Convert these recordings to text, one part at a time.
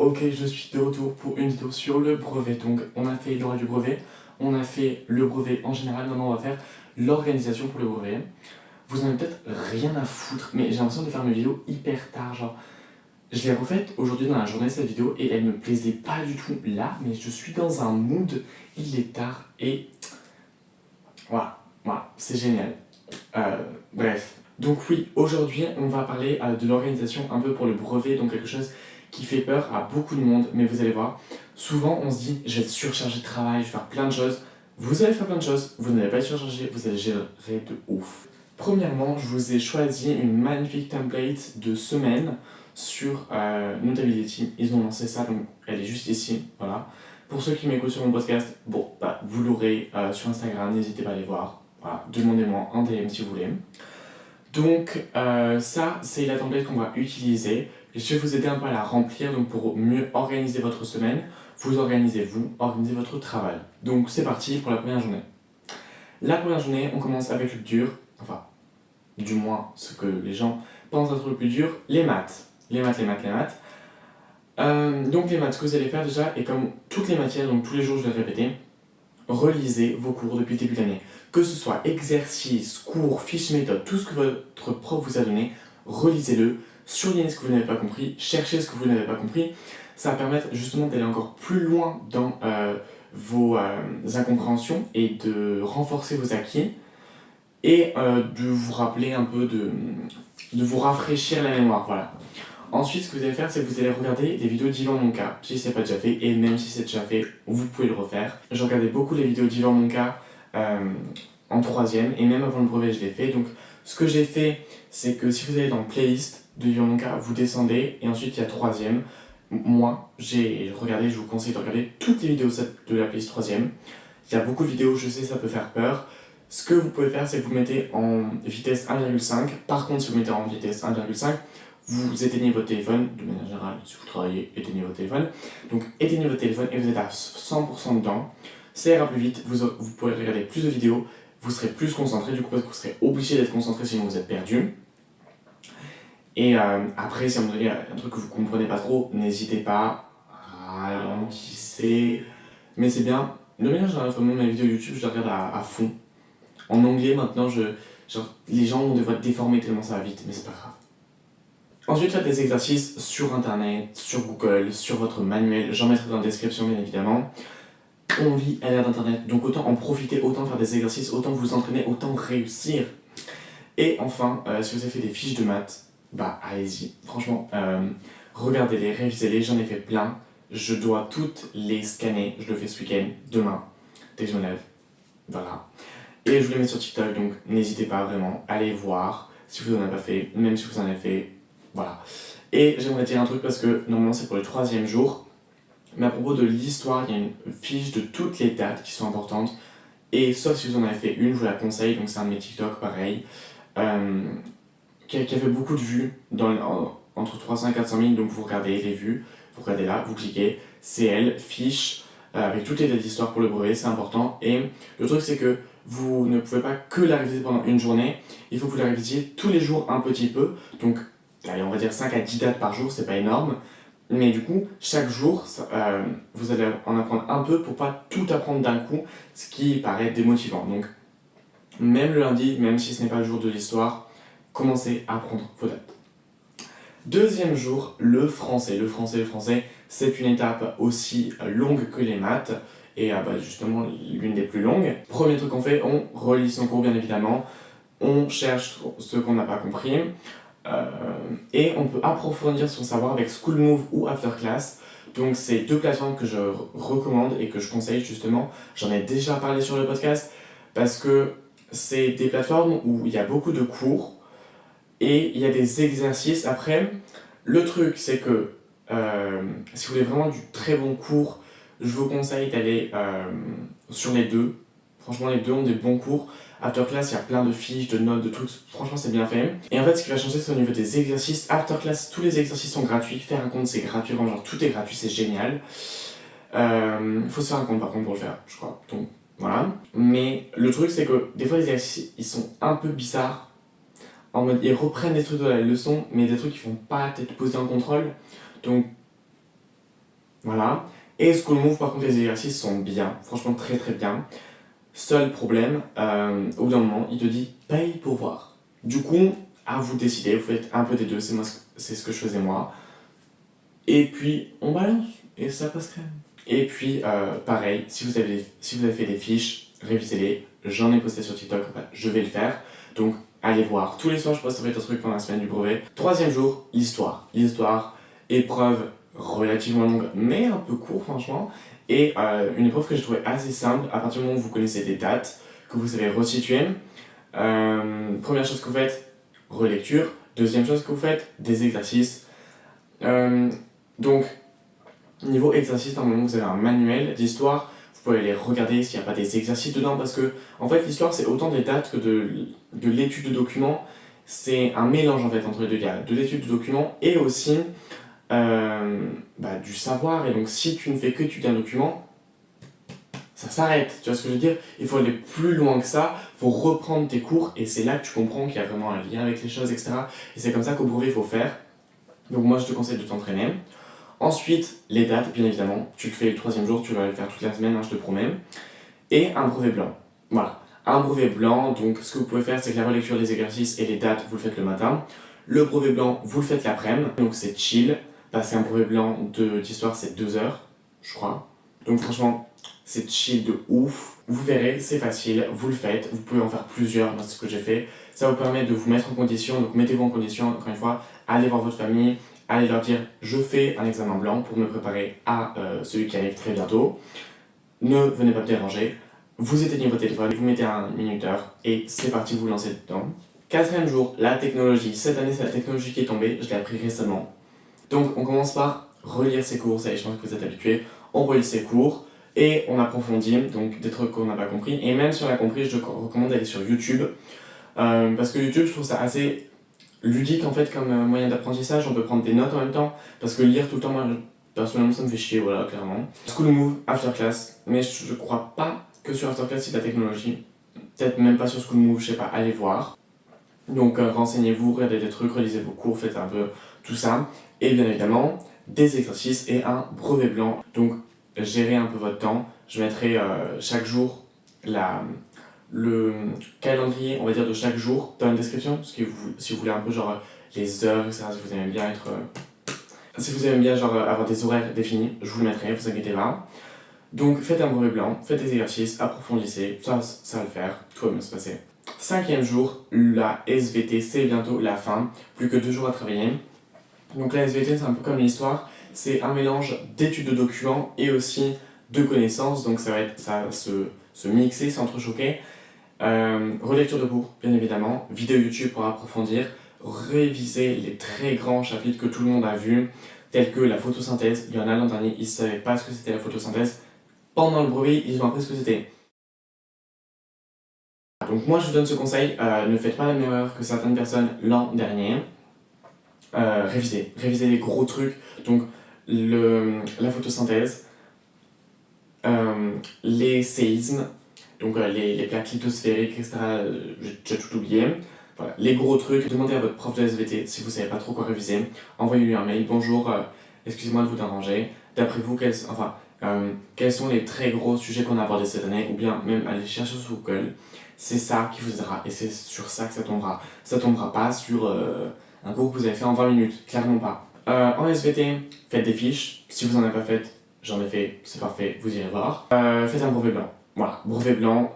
Ok, je suis de retour pour une vidéo sur le brevet. Donc, on a fait l'oral du brevet, on a fait le brevet en général. Maintenant, on va faire l'organisation pour le brevet. Vous en avez peut-être rien à foutre, mais j'ai l'impression de faire mes vidéos hyper tard. Genre, je l'ai refaite aujourd'hui dans la journée, cette vidéo, et elle me plaisait pas du tout là, mais je suis dans un mood, il est tard, et voilà, c'est génial. Bref. Donc oui, aujourd'hui, on va parler de l'organisation un peu pour le brevet, donc quelque chose qui fait peur à beaucoup de monde, mais vous allez voir, souvent on se dit, je vais être surchargé de travail, je vais faire plein de choses. Vous allez faire plein de choses, vous n'allez pas être surchargé, vous allez gérer de ouf. Premièrement, je vous ai choisi une magnifique template de semaine sur Notability. Ils ont lancé ça, donc elle est juste ici, voilà. Pour ceux qui m'écoutent sur mon podcast, bon, bah, vous l'aurez sur Instagram, n'hésitez pas à aller voir. Voilà, demandez-moi en DM si vous voulez. Donc ça, c'est la template qu'on va utiliser. Je vais vous aider un peu à la remplir, donc pour mieux organiser votre semaine, vous, organisez votre travail. Donc c'est parti pour la première journée. La première journée, on commence avec le dur, enfin, du moins ce que les gens pensent être le plus dur, les maths. Les maths. Donc les maths, ce que vous allez faire déjà, et comme toutes les matières, donc tous les jours je vais le répéter, relisez vos cours depuis le début de l'année. Que ce soit exercice, cours, fiches méthode, tout ce que votre prof vous a donné, relisez-le, surlignez ce que vous n'avez pas compris, cherchez ce que vous n'avez pas compris. Ça va permettre justement d'aller encore plus loin dans vos incompréhensions et de renforcer vos acquis et de vous rappeler un peu, de vous rafraîchir la mémoire. Voilà. Ensuite, ce que vous allez faire, c'est que vous allez regarder les vidéos d'Yvan Monka, si c'est pas déjà fait, et même si c'est déjà fait, vous pouvez le refaire. Je regardais beaucoup les vidéos d'Yvan Monka en troisième, et même avant le brevet, je l'ai fait. Donc, ce que j'ai fait, c'est que si vous allez dans playlist de Yvan Monka, vous descendez, et ensuite il y a troisième. Moi, j'ai regardé, je vous conseille de regarder toutes les vidéos de la playlist troisième. Il y a beaucoup de vidéos, je sais, ça peut faire peur. Ce que vous pouvez faire, c'est que vous mettez en vitesse 1,5. Par contre, si vous mettez en vitesse 1,5, vous éteignez votre téléphone, de manière générale, si vous travaillez, éteignez votre téléphone. Donc éteignez votre téléphone et vous êtes à 100% dedans. Ça ira plus vite, vous pourrez regarder plus de vidéos, vous serez plus concentré, du coup parce que vous serez obligé d'être concentré sinon vous êtes perdu. Et après, si à un moment donné, il y a un truc que vous ne comprenez pas trop, n'hésitez pas, ralentissez. Mais c'est bien, de manière générale, vraiment mes vidéos YouTube, je les regarde à fond. En anglais maintenant, genre, les gens ont des voix déformées tellement ça va vite, mais c'est pas grave. Ensuite, faites des exercices sur internet, sur Google, sur votre manuel, j'en mettrai dans la description bien évidemment. On vit à l'ère d'internet, donc autant en profiter, autant faire des exercices, autant vous entraîner, autant réussir. Et enfin, si vous avez fait des fiches de maths, bah allez-y, franchement, regardez-les, révisez-les, j'en ai fait plein. Je dois toutes les scanner, je le fais ce week-end, demain, dès que je me lève. Voilà. Et je vous les mets sur TikTok, donc n'hésitez pas vraiment, allez voir si vous n'en avez pas fait, même si vous en avez fait, voilà. Et j'aimerais dire un truc parce que normalement c'est pour le troisième jour, mais à propos de l'histoire, il y a une fiche de toutes les dates qui sont importantes, et sauf si vous en avez fait une, je vous la conseille, donc c'est un de mes TikTok pareil, qui a fait beaucoup de vues, entre 300 et 400 000, donc vous regardez les vues, vous regardez là, vous cliquez, c'est elle, fiche, avec toutes les dates d'histoire pour le brevet, c'est important, et le truc c'est que vous ne pouvez pas que la réviser pendant une journée, il faut que vous la révisiez tous les jours un petit peu, donc allez, on va dire 5 à 10 dates par jour, c'est pas énorme, mais du coup, chaque jour, vous allez en apprendre un peu pour pas tout apprendre d'un coup, ce qui paraît démotivant. Donc, même le lundi, même si ce n'est pas le jour de l'histoire, commencez à apprendre vos dates. Deuxième jour, le français. Le français, c'est une étape aussi longue que les maths, et justement l'une des plus longues. Premier truc qu'on fait, on relit son cours bien évidemment, on cherche ce qu'on n'a pas compris, et on peut approfondir son savoir avec School Move ou Afterclass. Donc c'est deux plateformes que je recommande et que je conseille justement. J'en ai déjà parlé sur le podcast parce que c'est des plateformes où il y a beaucoup de cours et il y a des exercices. Après, le truc c'est que si vous voulez vraiment du très bon cours, je vous conseille d'aller sur les deux. Franchement, les deux ont des bons cours. Afterclass, il y a plein de fiches, de notes, de trucs. Franchement, c'est bien fait. Et en fait, ce qui va changer, c'est au niveau des exercices. Afterclass, tous les exercices sont gratuits. Faire un compte, c'est gratuit. Vraiment, genre, tout est gratuit, c'est génial. Faut se faire un compte, par contre, pour le faire, je crois. Donc, voilà. Mais le truc, c'est que des fois, les exercices, ils sont un peu bizarres. En mode, ils reprennent des trucs de la leçon, mais des trucs qui font pas être posés en contrôle. Donc, Voilà. Et School Move, par contre, les exercices sont bien, franchement très très bien. Seul problème, au bout d'un moment, il te dit paye pour voir. Du coup, à vous de décider, vous faites un peu des deux, c'est ce que je faisais moi. Et puis, on balance, et ça passe crème. Et puis, pareil, si vous avez fait des fiches, révisez-les. J'en ai posté sur TikTok, enfin, je vais le faire. Donc, allez voir. Tous les soirs, je posterai des trucs pendant la semaine du brevet. Troisième jour, l'histoire. L'histoire, épreuve relativement longue, mais un peu court, franchement. Et une épreuve que j'ai trouvée assez simple, à partir du moment où vous connaissez des dates, que vous savez resituer. Première chose que vous faites, relecture. Deuxième chose que vous faites, des exercices. Euh, donc, niveau exercice, normalement vous avez un manuel d'histoire, vous pouvez aller regarder s'il n'y a pas des exercices dedans parce que en fait l'histoire c'est autant des dates que de l'étude de documents, c'est un mélange en fait entre les deux, il y a de l'étude de documents et aussi du savoir et donc si tu ne fais que étudier un document, ça s'arrête, tu vois ce que je veux dire? Il faut aller plus loin que ça, il faut reprendre tes cours et c'est là que tu comprends qu'il y a vraiment un lien avec les choses, etc. Et c'est comme ça qu'au brevet il faut faire. Donc moi je te conseille de t'entraîner. Ensuite, les dates, bien évidemment. Tu le fais le troisième jour, tu vas le faire toute la semaine, hein, je te promets. Et un brevet blanc. Voilà. Un brevet blanc, donc ce que vous pouvez faire, c'est que la relecture des exercices et les dates, vous le faites le matin. Le brevet blanc, vous le faites l'après-midi. Donc c'est chill. Parce qu'un brevet blanc d'histoire, c'est 2 heures, je crois. Donc franchement, c'est chill de ouf. Vous verrez, c'est facile, vous le faites. Vous pouvez en faire plusieurs, moi c'est ce que j'ai fait. Ça vous permet de vous mettre en condition. Donc mettez-vous en condition, encore une fois, allez voir votre famille, allez leur dire je fais un examen blanc pour me préparer à celui qui arrive très bientôt. Ne venez pas me déranger. Vous éteignez votre téléphone, vous mettez un minuteur et c'est parti, vous vous lancez dedans. Quatrième jour, la technologie. Cette année, c'est la technologie qui est tombée, je l'ai appris récemment. Donc, on commence par relire ses cours, ça y est, je pense que vous êtes habitués. On relit ses cours et on approfondit, donc des trucs qu'on n'a pas compris. Et même si on a compris, je te recommande d'aller sur YouTube. Parce que YouTube, je trouve ça assez ludique en fait comme moyen d'apprentissage, on peut prendre des notes en même temps, parce que lire tout le temps, moi personnellement ça me fait chier, voilà, clairement. School Move, Afterclass, mais je crois pas que sur Afterclass c'est de la technologie, peut-être même pas sur School Move, je sais pas, allez voir. Donc renseignez-vous, regardez des trucs, relisez vos cours, faites un peu tout ça, et bien évidemment des exercices et un brevet blanc. Donc gérez un peu votre temps, je mettrai chaque jour le calendrier, on va dire, de chaque jour dans la description, si vous voulez un peu genre les heures, etc., si vous aimez bien si vous aimez bien genre avoir des horaires définis, je vous le mettrai, vous inquiétez pas. Donc faites un brevet blanc, faites des exercices, approfondissez, ça va le faire, tout va bien se passer. Cinquième jour, la SVT, c'est bientôt la fin, plus que 2 jours à travailler. Donc la SVT, c'est un peu comme l'histoire, c'est un mélange d'études de documents et aussi de connaissances, donc ça va se mixer, s'entrechoquer. Relecture de cours, bien évidemment, vidéo YouTube pour approfondir, réviser les très grands chapitres que tout le monde a vus, tels que la photosynthèse. Il y en a l'an dernier, ils ne savaient pas ce que c'était la photosynthèse. Pendant le brevet, ils ont appris ce que c'était. Donc moi je vous donne ce conseil, ne faites pas la même erreur que certaines personnes l'an dernier. Révisez les gros trucs, donc la photosynthèse, les séismes, donc les plaques lithosphériques, etc. J'ai tout oublié. Voilà, les gros trucs, demandez à votre prof de SVT si vous savez pas trop quoi réviser. Envoyez-lui un mail, bonjour, excusez-moi de vous déranger. D'après vous, quels sont les très gros sujets qu'on a abordés cette année, ou bien même aller chercher sur Google. C'est ça qui vous aidera et c'est sur ça que ça tombera. Ça tombera pas sur un cours que vous avez fait en 20 minutes, clairement pas. En SVT, faites des fiches. Si vous en avez pas faites, j'en ai fait, c'est parfait, vous irez voir. Faites un brevet blanc. Voilà, brevet blanc,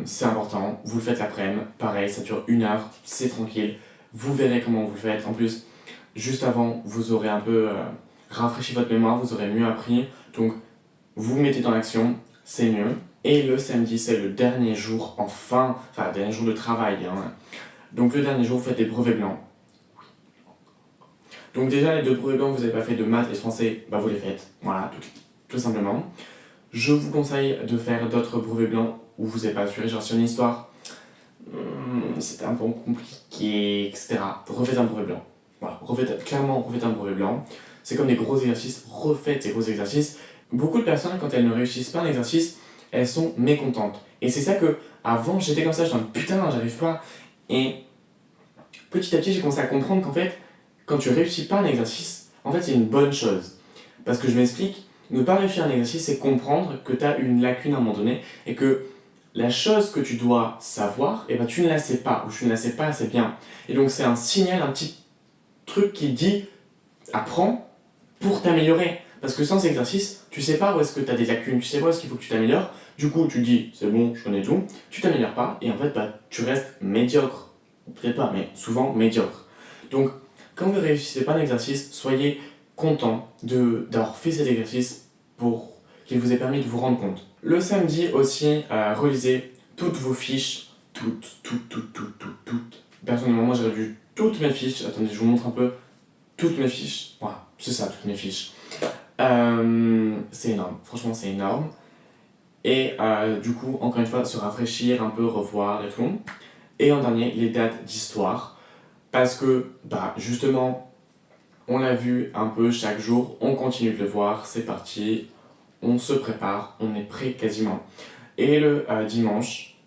c'est important. Vous le faites l'après-midi, pareil, ça dure 1 heure, c'est tranquille. Vous verrez comment vous le faites. En plus, juste avant, vous aurez un peu rafraîchi votre mémoire, vous aurez mieux appris. Donc, vous vous mettez dans l'action, c'est mieux. Et le samedi, c'est le dernier jour, enfin, dernier jour de travail. Hein. Donc, le dernier jour, vous faites des brevets blancs. Donc, déjà, les 2 brevets blancs que vous n'avez pas fait de maths et de français, vous les faites. Voilà, tout simplement. Je vous conseille de faire d'autres brevets blancs où vous n'êtes pas assuré, genre sur une histoire, c'était un peu compliqué, etc. Refaites un brevet blanc. Voilà, clairement, refaites un brevet blanc. C'est comme des gros exercices, refaites ces gros exercices. Beaucoup de personnes, quand elles ne réussissent pas un exercice, elles sont mécontentes. Et c'est ça que, avant, j'étais comme ça, je me disais putain, j'arrive pas. Et petit à petit, j'ai commencé à comprendre qu'en fait, quand tu réussis pas un exercice, en fait, c'est une bonne chose. Parce que je m'explique, Ne pas réussir un exercice, c'est comprendre que tu as une lacune à un moment donné et que la chose que tu dois savoir, eh ben, tu ne la sais pas ou tu ne la sais pas assez bien. Et donc c'est un signal, un petit truc qui dit apprends pour t'améliorer. Parce que sans exercice, tu sais pas où est-ce que tu as des lacunes, tu sais pas où est-ce qu'il faut que tu t'améliores. Du coup, tu dis c'est bon, je connais tout, tu t'améliores pas et en fait, bah, tu restes médiocre. Peut-être pas, mais souvent médiocre. Donc, quand vous ne réussissez pas un exercice, soyez content d'avoir fait cet exercice pour qu'il vous ait permis de vous rendre compte. Le samedi aussi, relisez toutes vos fiches, toutes. Personnellement, moi j'ai revu toutes mes fiches. Attendez, je vous montre un peu toutes mes fiches. Voilà, c'est ça, toutes mes fiches. C'est énorme, franchement, c'est énorme. Et du coup, encore une fois, se rafraîchir un peu, revoir et tout. Et en dernier, les dates d'histoire. Parce que, bah, justement, on l'a vu un peu chaque jour, on continue de le voir, c'est parti, on se prépare, on est prêt quasiment. Et le dimanche,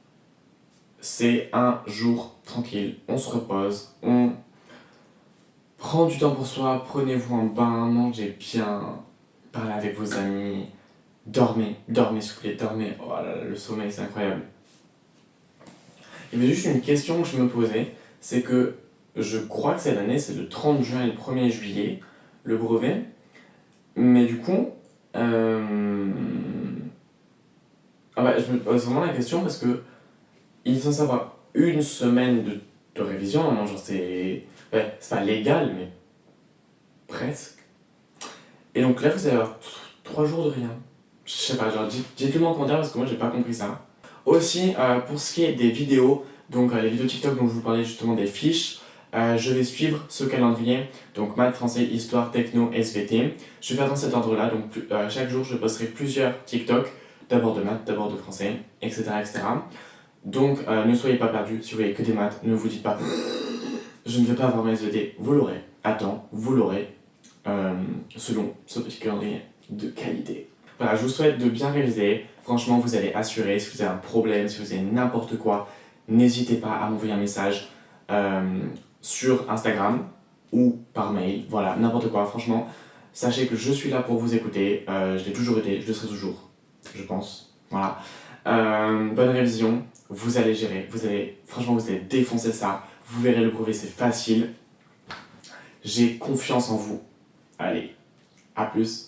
c'est un jour tranquille, on se repose, on prend du temps pour soi, prenez-vous un bain, mangez bien, parlez avec vos amis, dormez s'il vous plaît, dormez, oh là là, le sommeil c'est incroyable. Il y avait juste une question que je me posais, c'est que je crois que cette année c'est le 30 juin et le 1er juillet, le brevet, mais du coup, je me pose vraiment la question parce que il est censé avoir une semaine de révision, non, genre c'est pas légal, mais presque. Et donc là, vous allez avoir 3 jours de rien. Je sais pas, genre dites-le-moi en commentaire parce que moi j'ai pas compris ça. Aussi, pour ce qui est des vidéos, donc les vidéos TikTok dont je vous parlais justement des fiches, je vais suivre ce calendrier, donc maths, français, histoire, techno, SVT. Je vais faire dans cet ordre-là, donc chaque jour je posterai plusieurs TikTok, d'abord de maths, d'abord de français, etc. Donc ne soyez pas perdus, si vous voyez que des maths, ne vous dites pas je ne vais pas avoir mes SVT, vous l'aurez. Attends, vous l'aurez, selon ce petit calendrier de qualité. Voilà, je vous souhaite de bien réviser. Franchement, vous allez assurer. Si vous avez un problème, si vous avez n'importe quoi, n'hésitez pas à m'envoyer un message sur Instagram ou par mail. Voilà, n'importe quoi. Franchement, sachez que je suis là pour vous écouter. Je l'ai toujours été, je le serai toujours, je pense. Voilà. Bonne révision. Vous allez gérer. Franchement, vous allez défoncer ça. Vous verrez le brevet, c'est facile. J'ai confiance en vous. Allez, à plus.